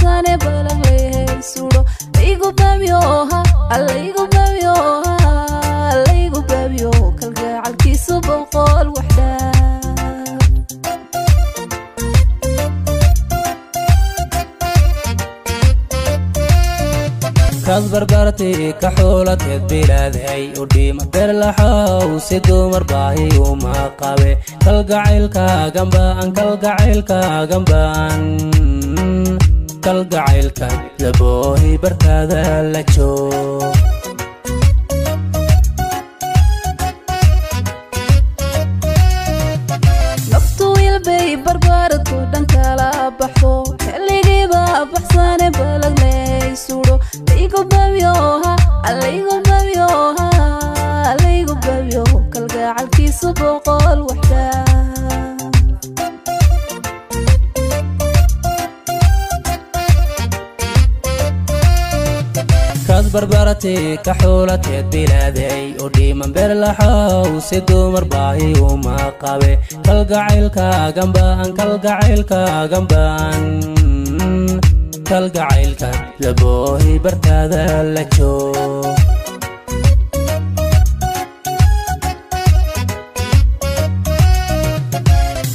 baxsane balagley sudo igu babyoha allaygu babyoha allaygu babyo kalgacalkiisu boqol waxda kaad barbarti ka xoolateed bilaadhay u dhima berlaxow si dumar baahi uma qabe kalgacaylka laboohi bartaada la joog naftu ilbay barbaradku dhankala baxdo xilligiiba baxsane balagley sudo igu babyoha allaygu babyoha allaygu babyo kalgacalkiisu boqol waxda kaad barbarti ka xoolateed bilaadhay u dhiman berlaxow si dumar baahi uma qabe kalgacaylka laboohi bartaada la joog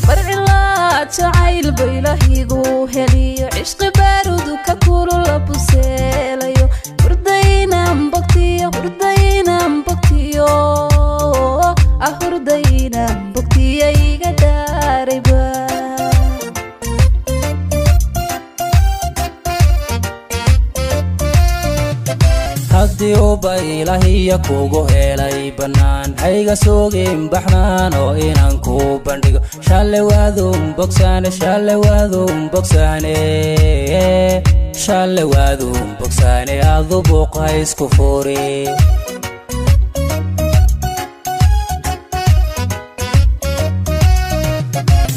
barcilaa jacayl baylahigu heliyo cishqi baarudu ka kulu la buseelayo hurdaynan bogtiyo hurdaynan bogtiya iga daarayba haddii uba ilaahiya kugu helay bannaan hayga sugin baxnaan oo inaan ku bandhigo shalle waadun bogsaane adu buuqa isku furi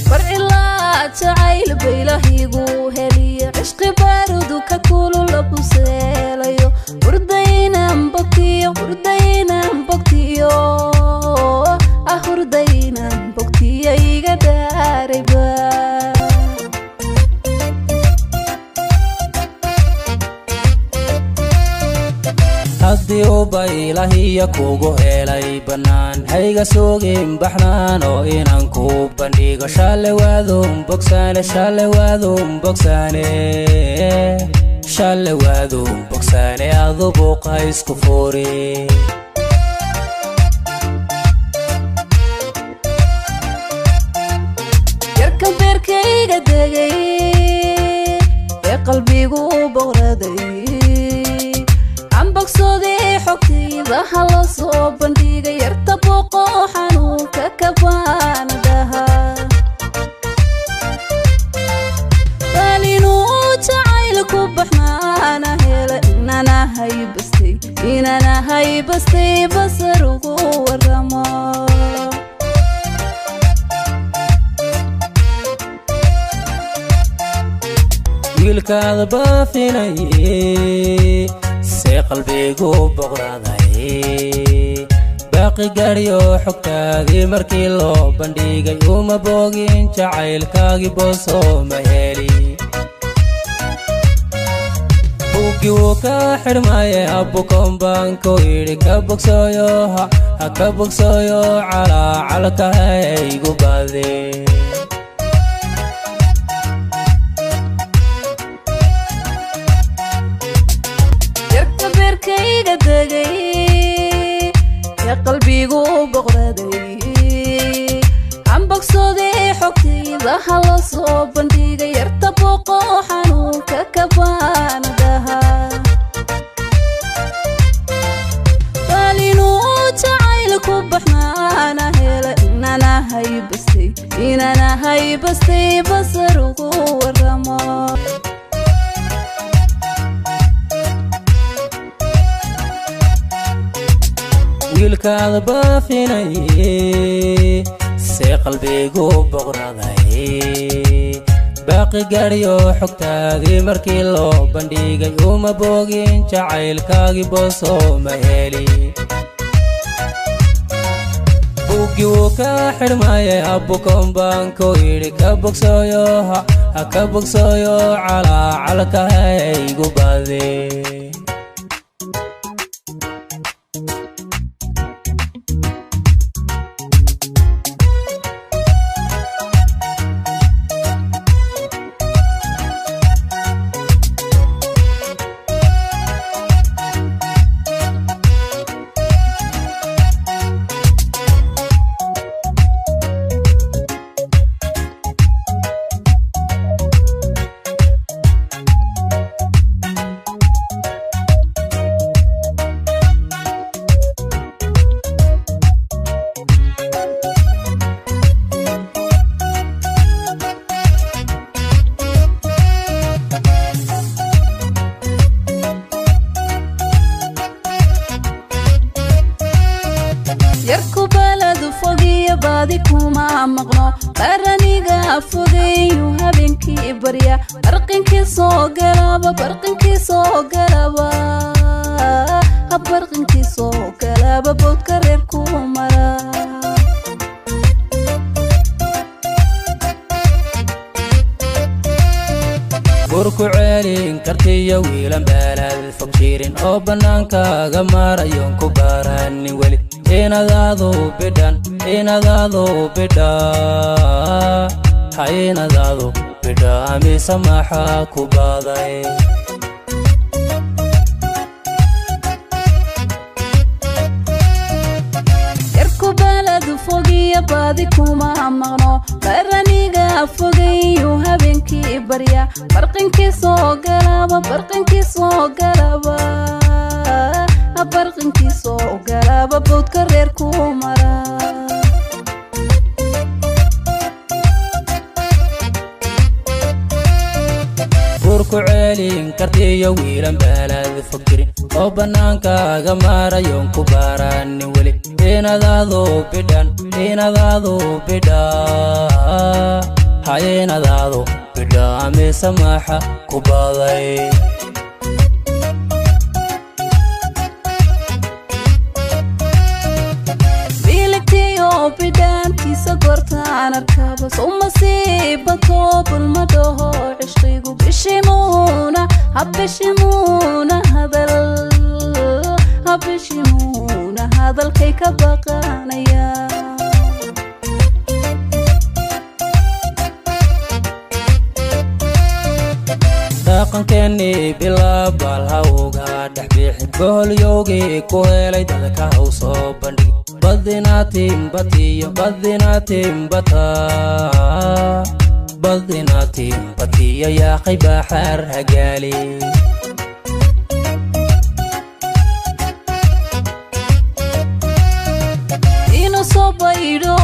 barcilaa jacayl baylahigu heliyo cishqi baarudu ka kulu la buseelayo hurdaynan bogtiya iga daarayba haddii uba ilaahiya kugu helay bannaan hayga sugin baxnaan oo inaan ku bandhigo shalle waadun bogsaane adu buuqa isku furi yarka beerkayga degay ee qalbigu boqraday ambogsoodee xogtayda hala soo bandhigay yarta booqo xanuunka kabaanadaha baalinuu jacayl ku baxnaana hela inanahay bastay basar ugu waramo wiilkaada baafinaye see qalbigu boqraday baaqi gaadhiyo xogtaadii markii loo bandhigay uma boogin jacaylkaagii boosoo ma heli buuggii wuu ka xidhmaye abbukoon baan ku yidhi ka bogsooyo calaacalka haygu baade kayga degay ee qalbigu boqraday ambogsoodee xogtayda hala soo bandhigay yarta booqo xanuunka kabaanadaha baalinuu jacayl ku baxnaana hela inanahay bastay basar ugu waramo wiilkaada baafinaye see qalbigu boqraday baaqi gaadhiyo xogtaadii markii loo bandhigay uma boogin jacaylkaagii boosoo ma heli buugii wuu ka xidhmaaye abbukoon baan ku yidhi ka bogsooyo ha ka bogsooyo calaacalka haygu baade yarku baladu fogiyo baadi kuma maqno qaraniga fogeeyo habeenkii barya barqinkii soo galaba barqinkii soo galaba boodka reer ku mara burku ceelin kartiyo wiilan beelad fog jirin oo bannaankaaga marayoon ku baaranin weli inadaadu bidhan ha inadaadu bidha mise maxaa ku baaday yarku baladu fogiyo baadi kuma maqno qaraniga fogeeyo habeenkii barya barqinkii soo galaba barqinkii soo galaba boodka reer ku mara burku ceelin kartiyo wiilan beelad fog jirin oo bannaankaaga marayoon ku baaranin weli inadaadu bidha ha inadaadu bidha mise maxa ku baaday bidhaantiisa goortaan arkaba soo masiibato bulmadhaho cishqigu bishimuuna hadalkay ka baqanaya dhaqankeennii bilaabal ha uga dhex bixin boholyowgii ku helay dadka haw soo bandhigi badinatimbatiya yaaqay baxaar hagaali inuu soo baydho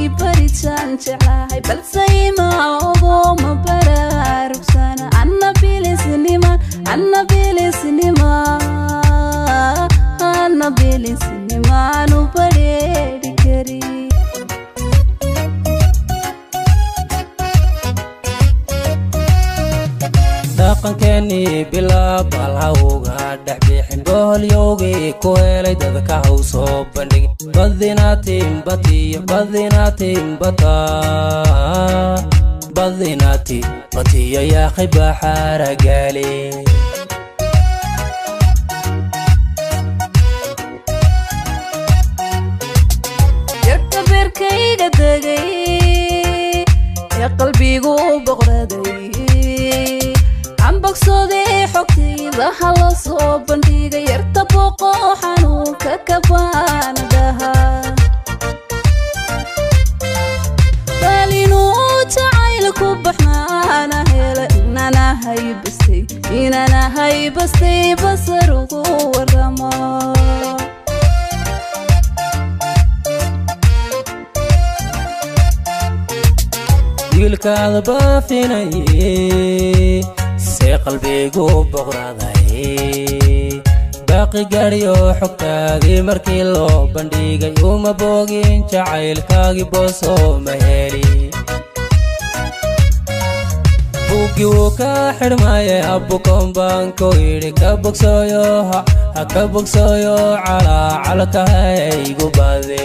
i baritaan jeclahay balse ima ogo ma baraarugsana anna bilisnimaanu badheedhi kari dhaqankeennii bilaabal ha uga dhex bixin boholyowgii ku helay dadka haw soo bandhigi badinatimbatiya yaaqay baxaar hagaali beerkayga degay ee qalbigu boqraday aan bogsooday xogtayda hala soo bandhigay yarta booqo xanuunka ka baanadaha balinuu jacaylku baxnaana hela inana haybastay basar ugu waramo wiilkaada baafinaye see qalbigu boqraday baaqi gaadhiyo xogtaadii markii loo bandhigay uma boogin jacaylkaagii boosoo ma heli buugii wuu ka xidhmaaye abbukoon baan ku yidhi ka bogsooyo ha ka bogsooyo calaacalka haygu baade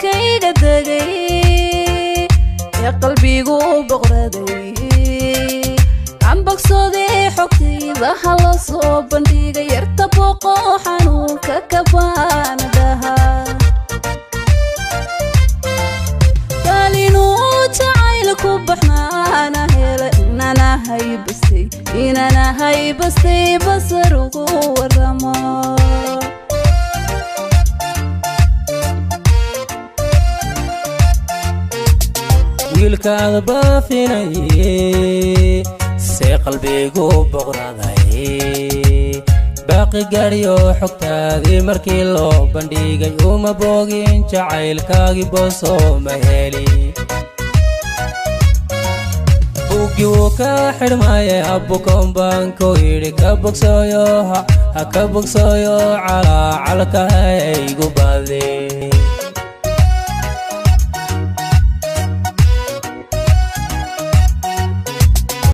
beerkayga degay ee qalbigu boqraday aan bogsooday xogtayda hala soo bandhigay yarta booqo xanuunka ka baanadaha inuu jacaylku baxnaana hela inana haybastay basar ugu waramo wiilkaad baafinaye see qalbigu boqraday baaqi gaadhiyo xogtaadii markii loo bandhigay uma boogin jacaylkaagii boosoo ma heli buuggii wuu ka xidhmaye abbukoon baan ku yidhi ka bogsooyo calaacalka haygu baadee